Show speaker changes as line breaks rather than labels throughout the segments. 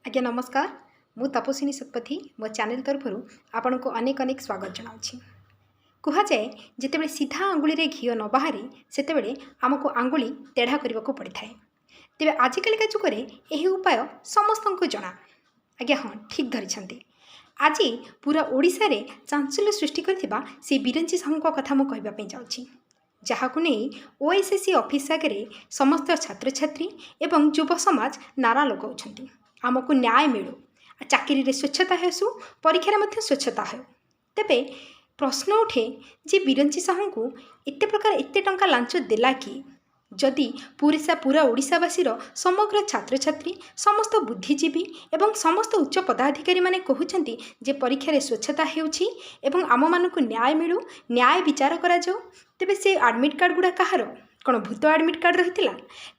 आज्ञा नमस्कार। मु तपस्विनी शतपथी मो चैनल तरफ आपण को अनेक अनेक स्वागत जनाऊँ। कहुए जितेबाला सीधा आंगुली रे घी न बाहरी से आमको आंगुली टेढ़ा करने को पड़ थाए। तेरे आजिकलिका जुगरे यही उपाय समस्त को जना। आज्ञा हाँ ठीक धरी। आज पूरा ओडिशा रे चांचल्य सृष्टि करथिबा से बिरंची साहू कथा मु कहबा जाऊँ, जहाकु नहीं ओएसएससी ऑफिस आगे समस्त छात्र छात्री एवं युव समाज नारा लगाउछंती आमको न्याय मिलू, चाकरी रे स्वच्छता हेसु, परीक्षा मध्य स्वच्छता हो। तेबे प्रश्न उठे जे बिरंची साहू को एते प्रकार एते टंका लांच देला कि जदि पूरा ओडिशावासीर समग्र छात्र छात्री समस्त बुद्धिजीवी एवं समस्त उच्च पदाधिकारी माने कहउछंती जे परीक्षा रे स्वच्छता हेउछि एवं आम मानकु न्याय मिलू, न्याय विचार करा जाऊ। तेबे से एडमिट कार्ड गुडा कहार कौन भूत एडमिट कार्ड रहितिला?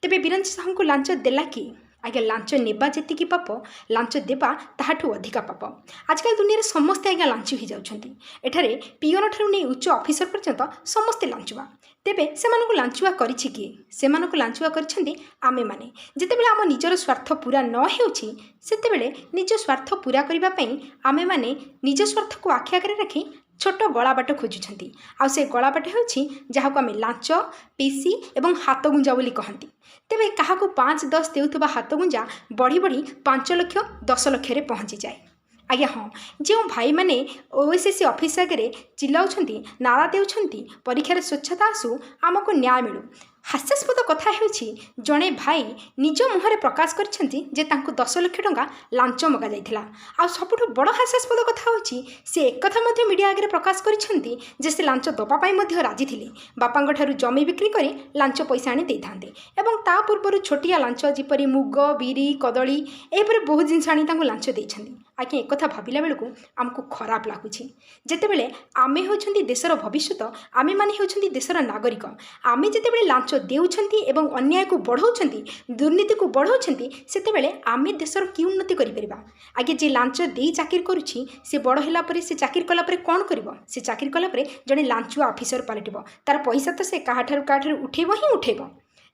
तेबे बिरंची साहू को लांच देला कि? आज्ञा लांच नेबा जेतिकी पाप लांच देबा ताहाठू अधिका पाप। आजकल दुनिया रे समस्ते आज्ञा लांच हो जाउछंती। एठारे पियन ठारू नै उच्च ऑफिसर पर्यंत समस्ते लांचुआ। तेबे सेमानकु लांचुआ करिछि कि? सेमानकु लांचुआ करछंती आमे माने। जेतेबेले आम निजर स्वार्थ पूरा न हेउछि सेतेबेले निज स्वार्थ पूरा करिबा पई आमे माने निज स्वार्थ को आखि आगे रखी छोट गला बाट खोजुछंती। आ से गला बाट हेउछि जहाको आमे लांच, पेशी एवं हाथ गुंजा बोली कहंती। तेबे काहाकू 5-10 देउथबा हाथ गुंजा बढ़ी बढ़ी 5 लाख 10 लाख रे पहुँची जाए। आज्ञा हाँ जो भाई माने ओएसएससी ऑफिस आगे चिल्लाउछंती नारा देउछंती परीक्षा स्वच्छता आसू आमको न्याय मिलू। हास्यास्पद कथा हेउछि जणे भाई निज मुहरे प्रकाश करछंती जे तांको 10 लाख टंका लांच मगा जाइथिला। आ सबुठु बड़ हास्यास्पद कथा होछि से एक कथा मध्य मीडिया आगे प्रकाश करछंती जे से लांच दबा पाई मध्य राजी थिले। बापांग ठारू जमी बिक्री करी लांच पैसा आनी देइथांते एवं ता पूर्वरु छोटिया लांच जिपरि मुग, बिरी, कदली एपरि बहुत जिनिस आनी तांको लांच देइछंती। आज्ञा एक कथा भाबिला बेलकु आमको खराब लागुछि। जेतेबेले आमे होछंती देशर भविष्यत, आमे माने होछंती देशर नागरिक। आमे जेतेबेले लांच देउछंती एवं अन्याय को बढ़ाउछंती, दुर्नीति को बढ़ाउछंती, सेतेबेले आमे देशर कि उन्नति करि परिबा? आगे जे लांच देई चाकरी करूछि से बड़ होला परे से चाकरी कला परे कोन करिवो? से चाकरी कला परे जणे लांचुआ ऑफिसर पलटिबो। तार पैसा तो से काठारू उठेबो ही उठेबो।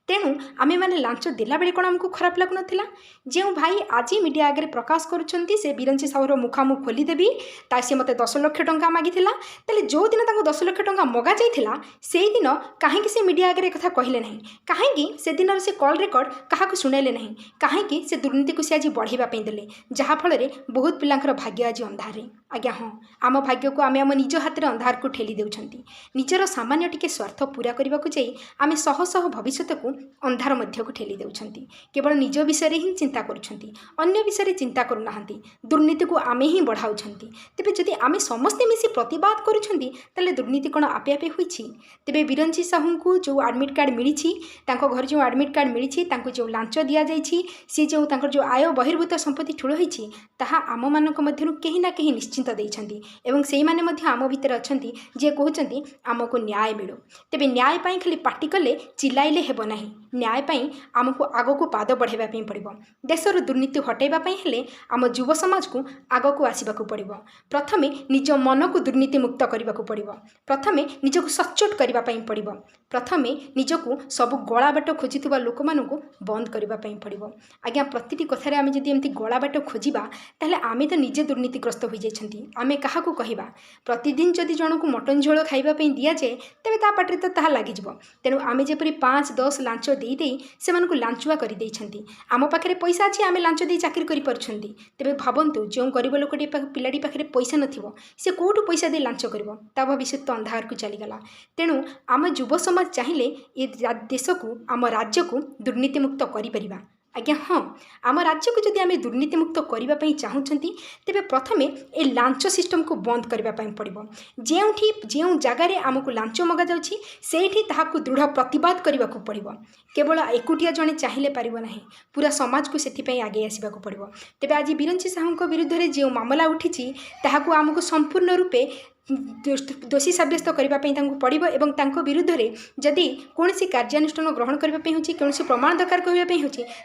तेणु आमे माने लांच देला बेले कोन हमको खराब लागु नथिला? जे भाई आज मीडिया आगे प्रकाश करुछंती से बिरंची साहुर मुखामुख खोली देबी ता से मते 10 लाख टंका मागिथिला। तले जो दिन तांको 10 लाख टंका मगा जाइथिला सेही दिन काहेकि से मीडिया आगे कथा कहिले नहीं? काहेकि से दिन से कॉल रेकॉर्ड काहाकु सुनाइले नहीं? काहेकि से दुर्नीति को से आज बढ़ाइबा पई देले, जहा फल रे बहुत पिलांकर भाग्य आज अंधार रे। आज्ञा हाँ आम भाग्य को आमे आम निज हाथ रे अंधार को ठेली देउछंती। निजर सामान्य टिके स्वार्थ पूरा करबा को जाई आमे सह सह भविष्यत को अंधार मध्य को ठेली देउछंती। केवल निज विषय रे ही चिंता करुछंती, अन्य विषय रे चिंता करूनाहांती। दुर्नीति को आमे ही बढ़ाउछंती। तेबे जदि आमे समस्ते मिसी प्रतिवाद करुछंती तले दुर्नीति कोन आपे आपे होईछि? तेबे बिरंची साहू को जो एडमिट कार्ड मिलिछि, तांको घर जो एडमिट कार्ड मिलिछि, तांको जो लांच दिया जाइछि, से जो तांकर जो आय बहिर्भूत संपत्ति ठुळ होईछि ताहा आम मानक मध्यरु केही ना केही निश्चिंत देइछंती एवं सेही माने मध्य आम भितर अछंती जे कहउछंती आमको न्याय मिलू। तेबे न्याय पाई खाली पार्टी कले चिल्लाइले हेबो नाही। न्याय पाई आमको आगो को पाद बढ़ाइबा पई पड़िबो। देशर दुर्नीति हटाइबा पई हेले आम युव समाज को आगो को आसीबाकू पड़िबो। प्रथमे निज मन को दुर्नीति मुक्त करबाकू पड़िबो। प्रथमे निज को सचोट करबा पई पड़िबो। प्रथमे निज को सब गला बाट खोजितबा लोक मानकू बंद करबा पई पड़िबो। आज्ञा प्रतिटी कथारे आमे जदि एमती गला बाट खोजिबा ताले आमे तो निजे दुर्नीतिग्रस्त होई जाइछंती। आमे काहाकू कहिबा? प्रतिदिन जदि जनकू मटन झोल खाइबा पई दिया जाए तेबे ता पाटरे तो ताहा लागि जिवो। तेनु आमे जेपरि 5-10 लांच देई देई सेमानकू लांचुआ करि देइछंती। आम पाखरे पैसा अछि, आमे लांच देई चाकरी करि परछंती। तेबे भाबंतु जो गरीब लोकटी पिलाटी पाखरे पैसा नथिवो से कोठू पैसा दे लांच करिवो? ता भविष्य तो अंधार को चली गला। तेणु आम युव समाज चाहिले ए देश को आम राज्य को दुर्नीति मुक्त करि परिबा। आज्ञा हाँ आम राज्य को जदि आमे दुर्नीति मुक्त करबा पई चाहुछंती तेबे प्रथमे ए लांच सिस्टम को बंद करबा पई पड़िबो। जेउठी जेउ जगार आमको लांच मगा जाउछि सेठी ताहाकू दृढ़ प्रतिवाद करबा को पड़िबो। केवल एकुटिया जणे चाहिले पारिबो नाही, पूरा समाज को सेथि पई आगे आसीबा को पड़िबो। तेबे आज बिरंची साहू को विरुद्ध रे जे मामला उठिछि ताहाकू आमको संपूर्ण रूपे दोषी सब्यस्त करने पड़ो एवं तांको विरुद्ध रे जदि कौन कार्यानुष्ठान ग्रहण करने कौन प्रमाण दरकार करने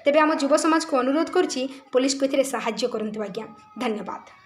तेबे आम युव समाज को अनुरोध करुच्ची पुलिस को साहाय्य करंतु। आज्ञा धन्यवाद।